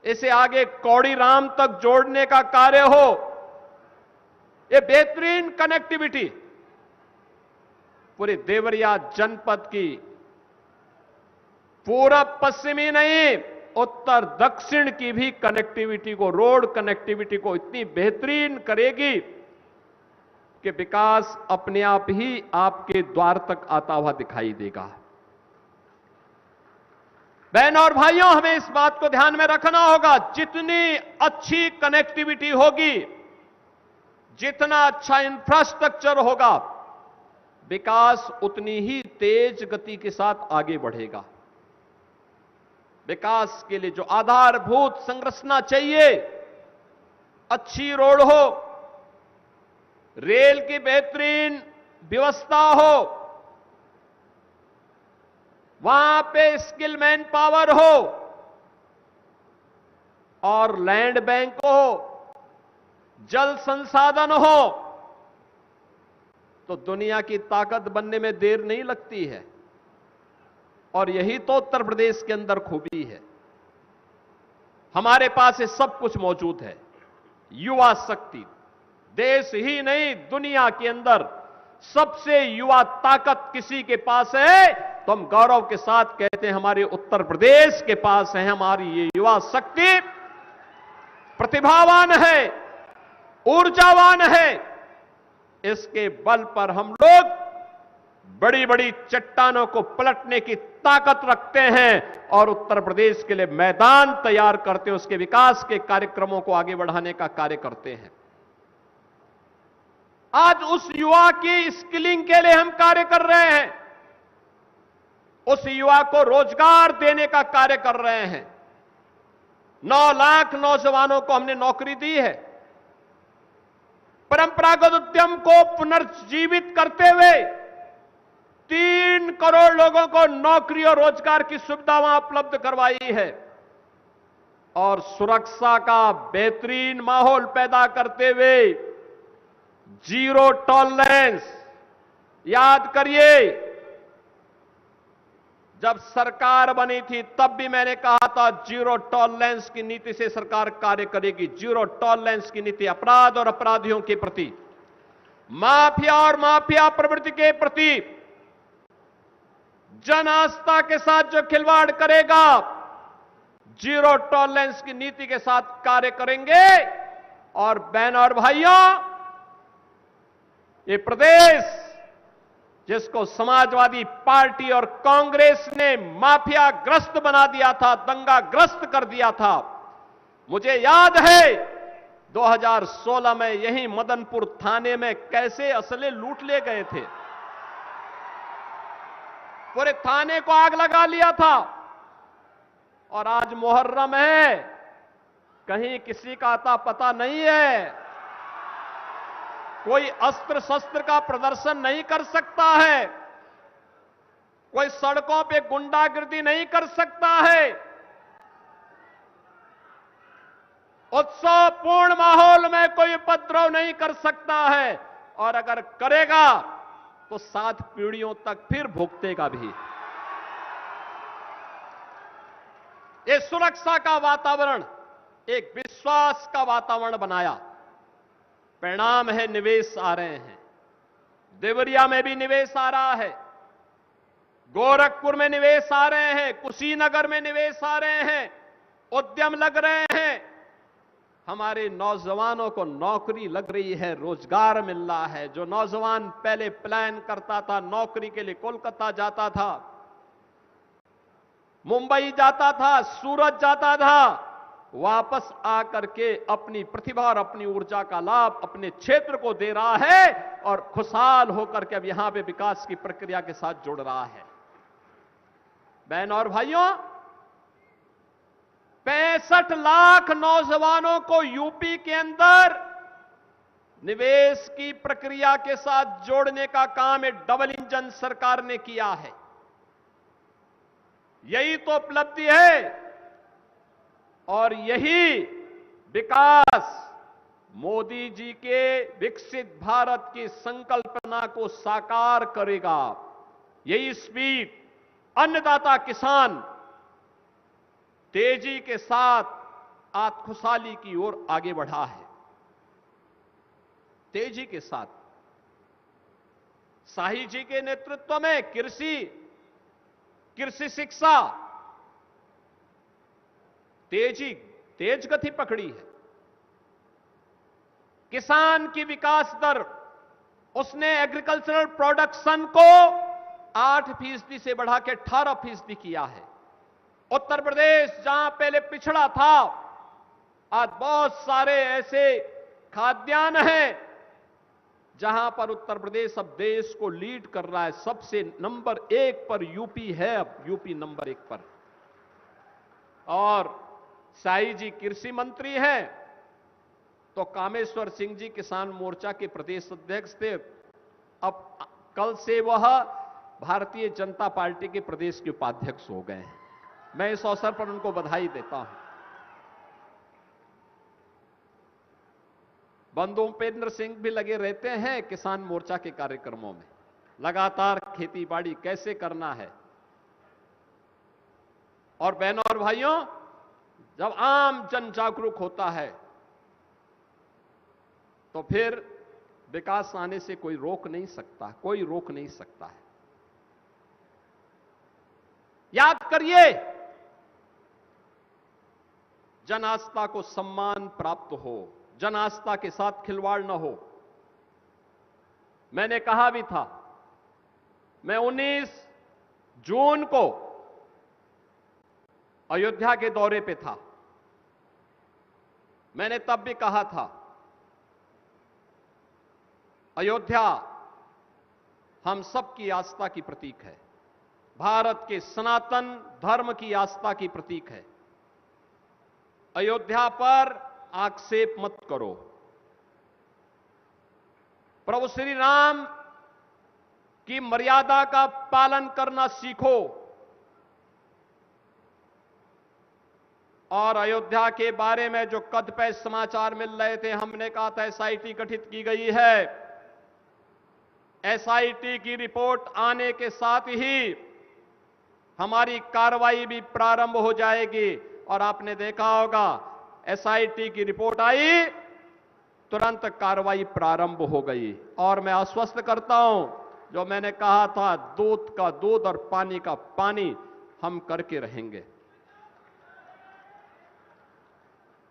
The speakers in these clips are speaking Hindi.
इसे आगे कौड़ीराम तक जोड़ने का कार्य हो, ये बेहतरीन कनेक्टिविटी पूरे देवरिया जनपद की पूरब पश्चिमी नहीं, उत्तर दक्षिण की भी कनेक्टिविटी को, रोड कनेक्टिविटी को इतनी बेहतरीन करेगी कि विकास अपने आप ही आपके द्वार तक आता हुआ दिखाई देगा। बहनों और भाइयों, हमें इस बात को ध्यान में रखना होगा, जितनी अच्छी कनेक्टिविटी होगी, जितना अच्छा इंफ्रास्ट्रक्चर होगा, विकास उतनी ही तेज गति के साथ आगे बढ़ेगा। विकास के लिए जो आधारभूत संरचना चाहिए, अच्छी रोड हो, रेल की बेहतरीन व्यवस्था हो, वहां पे स्किल मैन पावर हो और लैंड बैंक हो, जल संसाधन हो, तो दुनिया की ताकत बनने में देर नहीं लगती है। और यही तो उत्तर प्रदेश के अंदर खूबी है, हमारे पास ये सब कुछ मौजूद है। युवा शक्ति, देश ही नहीं दुनिया के अंदर सबसे युवा ताकत किसी के पास है तो हम गौरव के साथ कहते हैं हमारे उत्तर प्रदेश के पास है। हमारी ये युवा शक्ति प्रतिभावान है, ऊर्जावान है, इसके बल पर हम लोग बड़ी बड़ी चट्टानों को पलटने की ताकत रखते हैं और उत्तर प्रदेश के लिए मैदान तैयार करते हैं, उसके विकास के कार्यक्रमों को आगे बढ़ाने का कार्य करते हैं। आज उस युवा की स्किलिंग के लिए हम कार्य कर रहे हैं, उस युवा को रोजगार देने का कार्य कर रहे हैं। 9 लाख नौजवानों को हमने नौकरी दी है। परंपरागत उद्यम को पुनर्जीवित करते हुए 3 करोड़ लोगों को नौकरी और रोजगार की सुविधा वहां उपलब्ध करवाई है और सुरक्षा का बेहतरीन माहौल पैदा करते हुए जीरो टॉलरेंस। याद करिए, जब सरकार बनी थी तब भी मैंने कहा था जीरो टॉलरेंस की नीति से सरकार कार्य करेगी। जीरो टॉलरेंस की नीति अपराध और अपराधियों के प्रति, माफिया और माफिया प्रवृत्ति के प्रति, जन आस्था के साथ जो खिलवाड़ करेगा, जीरो टॉलरेंस की नीति के साथ कार्य करेंगे। और बहनों और भाइयों, ये प्रदेश जिसको समाजवादी पार्टी और कांग्रेस ने माफिया ग्रस्त बना दिया था, दंगा ग्रस्त कर दिया था, मुझे याद है 2016 में यहीं मदनपुर थाने में कैसे असले लूट ले गए थे, पूरे थाने को आग लगा लिया था। और आज मुहर्रम है, कहीं किसी का आता पता नहीं है, कोई अस्त्र शस्त्र का प्रदर्शन नहीं कर सकता है, कोई सड़कों पे गुंडागिर्दी नहीं कर सकता है, उत्सवपूर्ण माहौल में कोई उपद्रव नहीं कर सकता है, और अगर करेगा तो 7 पीढ़ियों तक फिर भुगतेगा भी। ये सुरक्षा का वातावरण, एक विश्वास का वातावरण बनाया। परिणाम है निवेश आ रहे हैं, देवरिया में भी निवेश आ रहा है, गोरखपुर में निवेश आ रहे हैं, कुशीनगर में निवेश आ रहे हैं, उद्यम लग रहे हैं, हमारे नौजवानों को नौकरी लग रही है, रोजगार मिल रहा है। जो नौजवान पहले प्लान करता था नौकरी के लिए, कोलकाता जाता था, मुंबई जाता था, सूरत जाता था, वापस आकर के अपनी प्रतिभा और अपनी ऊर्जा का लाभ अपने क्षेत्र को दे रहा है और खुशहाल होकर के अब यहां पे विकास की प्रक्रिया के साथ जुड़ रहा है। बहनों और भाइयों, 65 लाख नौजवानों को यूपी के अंदर निवेश की प्रक्रिया के साथ जोड़ने का काम एक डबल इंजन सरकार ने किया है। यही तो उपलब्धि है और यही विकास मोदी जी के विकसित भारत की संकल्पना को साकार करेगा। यही स्पीड अन्नदाता किसान तेजी के साथ खुशहाली की ओर आगे बढ़ा है। तेजी के साथ शाही जी के नेतृत्व में कृषि शिक्षा तेज गति पकड़ी है। किसान की विकास दर उसने एग्रीकल्चरल प्रोडक्शन को 8% से बढ़ा के 18% किया है। उत्तर प्रदेश जहां पहले पिछड़ा था, आज बहुत सारे ऐसे खाद्यान्न हैं जहां पर उत्तर प्रदेश अब देश को लीड कर रहा है। सबसे नंबर 1 पर यूपी है, अब यूपी नंबर 1 पर। और शाही जी कृषि मंत्री हैं तो कामेश्वर सिंह जी किसान मोर्चा के प्रदेश अध्यक्ष थे। अब कल से वह भारतीय जनता पार्टी के प्रदेश के उपाध्यक्ष हो गए हैं। मैं इस अवसर पर उनको बधाई देता हूं। बंधु उपेंद्र सिंह भी लगे रहते हैं किसान मोर्चा के कार्यक्रमों में, लगातार खेती बाड़ी कैसे करना है। और बहनों और भाइयों, जब आम जन जागरूक होता है तो फिर विकास आने से कोई रोक नहीं सकता, कोई रोक नहीं सकता है। याद करिए, जन आस्था को सम्मान प्राप्त हो, जन आस्था के साथ खिलवाड़ न हो। मैंने कहा भी था, मैं 19 जून को अयोध्या के दौरे पे था। मैंने तब भी कहा था, अयोध्या हम सबकी आस्था की प्रतीक है, भारत के सनातन धर्म की आस्था की प्रतीक है। अयोध्या पर आक्षेप मत करो। प्रभु श्री राम की मर्यादा का पालन करना सीखो। और अयोध्या के बारे में जो कदपे समाचार मिल रहे थे, हमने कहा था एसआईटी गठित की गई है। एसआईटी की रिपोर्ट आने के साथ ही हमारी कार्रवाई भी प्रारंभ हो जाएगी। और आपने देखा होगा, एसआईटी की रिपोर्ट आई, तुरंत कार्रवाई प्रारंभ हो गई। और मैं आश्वस्त करता हूं, जो मैंने कहा था, दूध का दूध और पानी का पानी हम करके रहेंगे।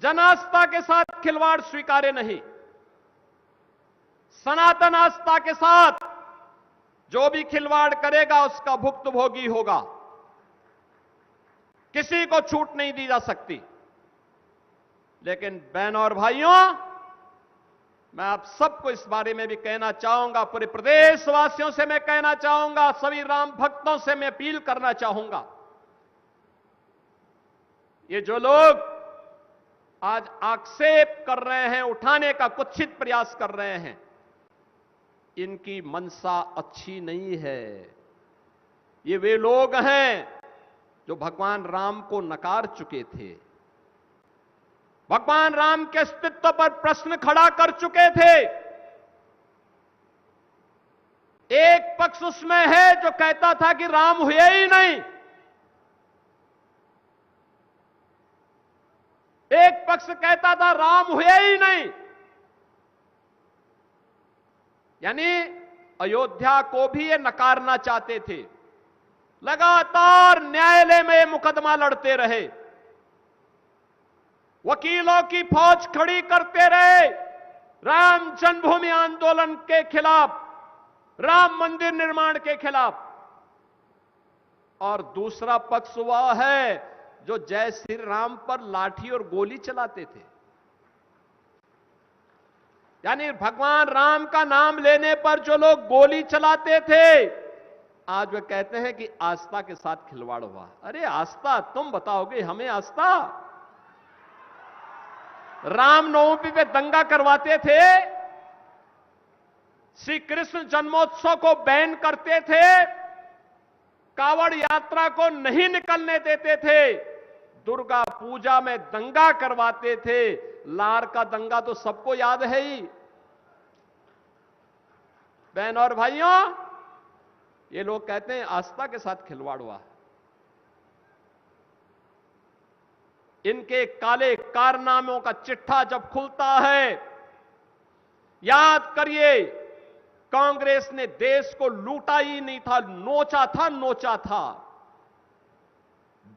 जन आस्था के साथ खिलवाड़ स्वीकार्य नहीं। सनातन आस्था के साथ जो भी खिलवाड़ करेगा उसका भुक्तभोगी होगा। किसी को छूट नहीं दी जा सकती। लेकिन बहनों और भाइयों, मैं आप सबको इस बारे में भी कहना चाहूंगा, पूरे प्रदेशवासियों से मैं कहना चाहूंगा, सभी राम भक्तों से मैं अपील करना चाहूंगा, ये जो लोग आज आक्षेप कर रहे हैं, उठाने का कुत्सित प्रयास कर रहे हैं, इनकी मंशा अच्छी नहीं है। ये वे लोग हैं जो भगवान राम को नकार चुके थे, भगवान राम के अस्तित्व पर प्रश्न खड़ा कर चुके थे। एक पक्ष उसमें है जो कहता था कि राम हुए ही नहीं, एक पक्ष कहता था राम हुए ही नहीं। यानी अयोध्या को भी ये नकारना चाहते थे। लगातार न्यायालय में मुकदमा लड़ते रहे, वकीलों की फौज खड़ी करते रहे राम जन्मभूमि आंदोलन के खिलाफ, राम मंदिर निर्माण के खिलाफ। और दूसरा पक्ष वह है जो जय श्री राम पर लाठी और गोली चलाते थे। यानी भगवान राम का नाम लेने पर जो लोग गोली चलाते थे, आज वे कहते हैं कि आस्था के साथ खिलवाड़ हुआ। अरे आस्था तुम बताओगे हमें आस्था? रामनवमी पे दंगा करवाते थे, श्री कृष्ण जन्मोत्सव को बैन करते थे, कावड़ यात्रा को नहीं निकलने देते थे, दुर्गा पूजा में दंगा करवाते थे। लार का दंगा तो सबको याद है ही। बहन और भाइयों, ये लोग कहते हैं आस्था के साथ खिलवाड़ हुआ। इनके काले कारनामों का चिट्ठा जब खुलता है, याद करिए कांग्रेस ने देश को लूटा ही नहीं था, नोचा था।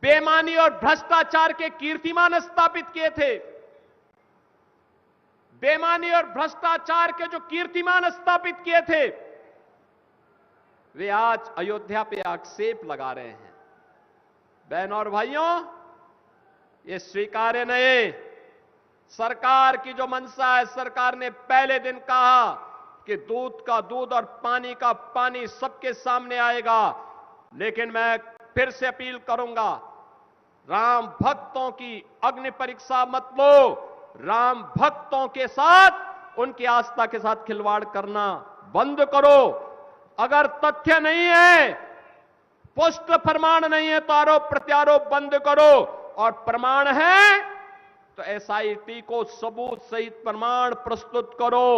बेईमानी और भ्रष्टाचार के कीर्तिमान स्थापित किए थे। बेईमानी और भ्रष्टाचार के जो कीर्तिमान स्थापित किए थे, वे आज अयोध्या पे आक्षेप लगा रहे हैं। बहनों और भाइयों, ये स्वीकार्य नहीं। सरकार की जो मंशा है, सरकार ने पहले दिन कहा कि दूध का दूध और पानी का पानी सबके सामने आएगा, लेकिन मैं फिर से अपील करूंगा, राम भक्तों की अग्नि परीक्षा मत लो। राम भक्तों के साथ, उनकी आस्था के साथ खिलवाड़ करना बंद करो। अगर तथ्य नहीं है, पुष्ट प्रमाण नहीं है, तो आरोप प्रत्यारोप बंद करो, और प्रमाण है तो एसआईटी को सबूत सहित प्रमाण प्रस्तुत करो।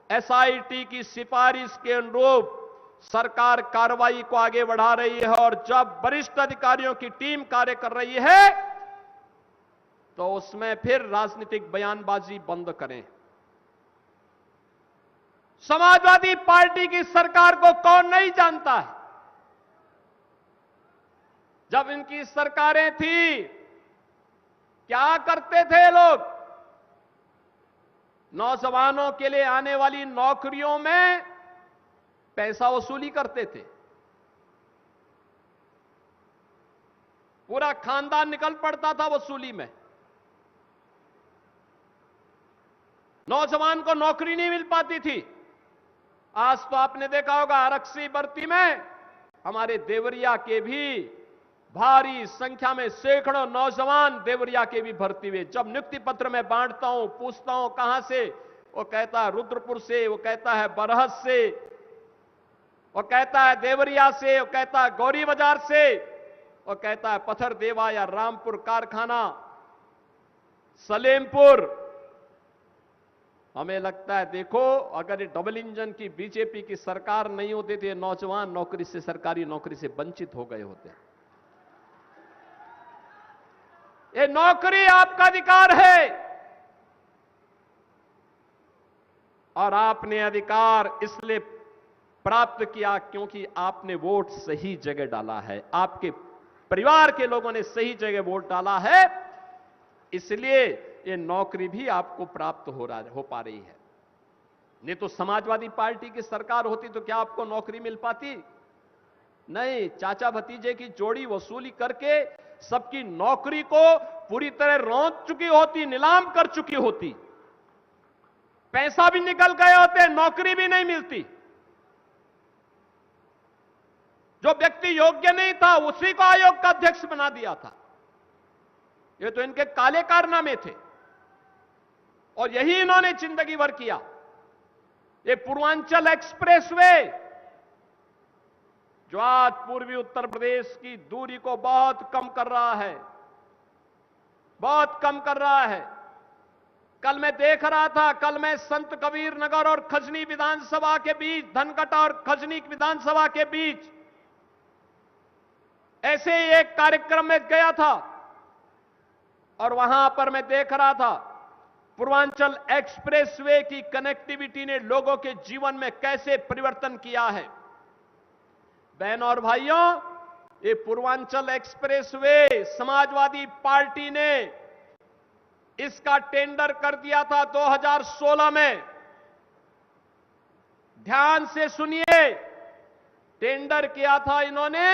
एसआईटी की सिफारिश के अनुरूप सरकार कार्रवाई को आगे बढ़ा रही है, और जब वरिष्ठ अधिकारियों की टीम कार्य कर रही है तो उसमें फिर राजनीतिक बयानबाजी बंद करें। समाजवादी पार्टी की सरकार को कौन नहीं जानता है? जब इनकी सरकारें थी, क्या करते थे लोग? नौजवानों के लिए आने वाली नौकरियों में पैसा वसूली करते थे। पूरा खानदान निकल पड़ता था वसूली में। नौजवान को नौकरी नहीं मिल पाती थी। आज तो आपने देखा होगा आरक्षी भर्ती में हमारे देवरिया के भी भारी संख्या में सैकड़ों नौजवान देवरिया के भी भर्ती हुए। जब नियुक्ति पत्र में बांटता हूं, पूछता हूं कहां से, वो कहता है रुद्रपुर से, वो कहता है बरहज से, वो कहता है देवरिया से, वो कहता है गौरी बाजार से, वो कहता है पत्थर देवा या रामपुर कारखाना, सलेमपुर। हमें लगता है देखो, अगर ये डबल इंजन की बीजेपी की सरकार नहीं होती तो ये नौजवान नौकरी से, सरकारी नौकरी से वंचित हो गए होते। ये नौकरी आपका अधिकार है, और आपने अधिकार इसलिए प्राप्त किया क्योंकि आपने वोट सही जगह डाला है, आपके परिवार के लोगों ने सही जगह वोट डाला है, इसलिए ये नौकरी भी आपको प्राप्त हो पा रही है। नहीं तो समाजवादी पार्टी की सरकार होती तो क्या आपको नौकरी मिल पाती? नहीं, चाचा भतीजे की जोड़ी वसूली करके सबकी नौकरी को पूरी तरह रौंद चुकी होती, नीलाम कर चुकी होती, पैसा भी निकल गए होते, नौकरी भी नहीं मिलती। जो व्यक्ति योग्य नहीं था उसी को आयोग का अध्यक्ष बना दिया था। ये तो इनके काले कारनामे थे, और यही इन्होंने जिंदगी भर किया। ये पूर्वांचल एक्सप्रेसवे जो आज पूर्वी उत्तर प्रदेश की दूरी को बहुत कम कर रहा है, बहुत कम कर रहा है। कल मैं देख रहा था, कल मैं संत कबीर नगर और खजनी विधानसभा के बीच, धनकटा और खजनी विधानसभा के बीच ऐसे ही एक कार्यक्रम में गया था, और वहां पर मैं देख रहा था पूर्वांचल एक्सप्रेसवे की कनेक्टिविटी ने लोगों के जीवन में कैसे परिवर्तन किया है। बहनों और भाइयों, ये पूर्वांचल एक्सप्रेसवे समाजवादी पार्टी ने इसका टेंडर कर दिया था 2016 में। ध्यान से सुनिए, टेंडर किया था इन्होंने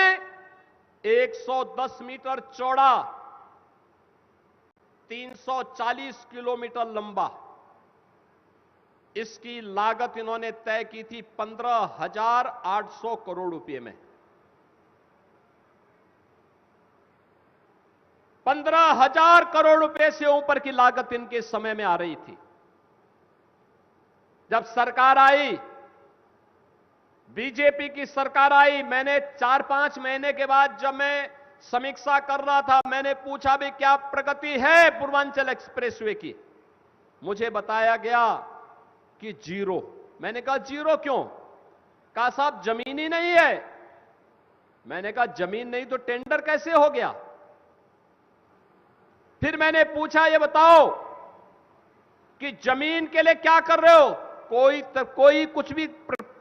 110 मीटर चौड़ा, 340 किलोमीटर लंबा। इसकी लागत इन्होंने तय की थी 15,800 करोड़ रुपए में। 15,000 करोड़ रुपए से ऊपर की लागत इनके समय में आ रही थी। जब सरकार आई, बीजेपी की सरकार आई, मैंने 4-5 महीने के बाद जब मैं समीक्षा कर रहा था, मैंने पूछा भी क्या प्रगति है पूर्वांचल एक्सप्रेसवे की। मुझे बताया गया कि जीरो। मैंने कहा जीरो क्यों? कहा साहब जमीन ही नहीं है। मैंने कहा जमीन नहीं तो टेंडर कैसे हो गया? फिर मैंने पूछा, ये बताओ कि जमीन के लिए क्या कर रहे हो?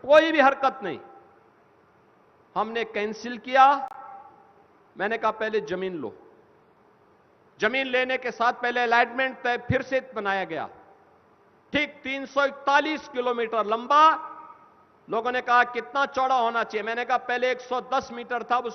कोई भी हरकत नहीं। हमने कैंसिल किया। मैंने कहा पहले जमीन लो। जमीन लेने के साथ पहले अलॉटमेंट तय फिर से बनाया गया, ठीक 341 किलोमीटर लंबा। लोगों ने कहा कितना चौड़ा होना चाहिए? मैंने कहा पहले 110 मीटर था, अब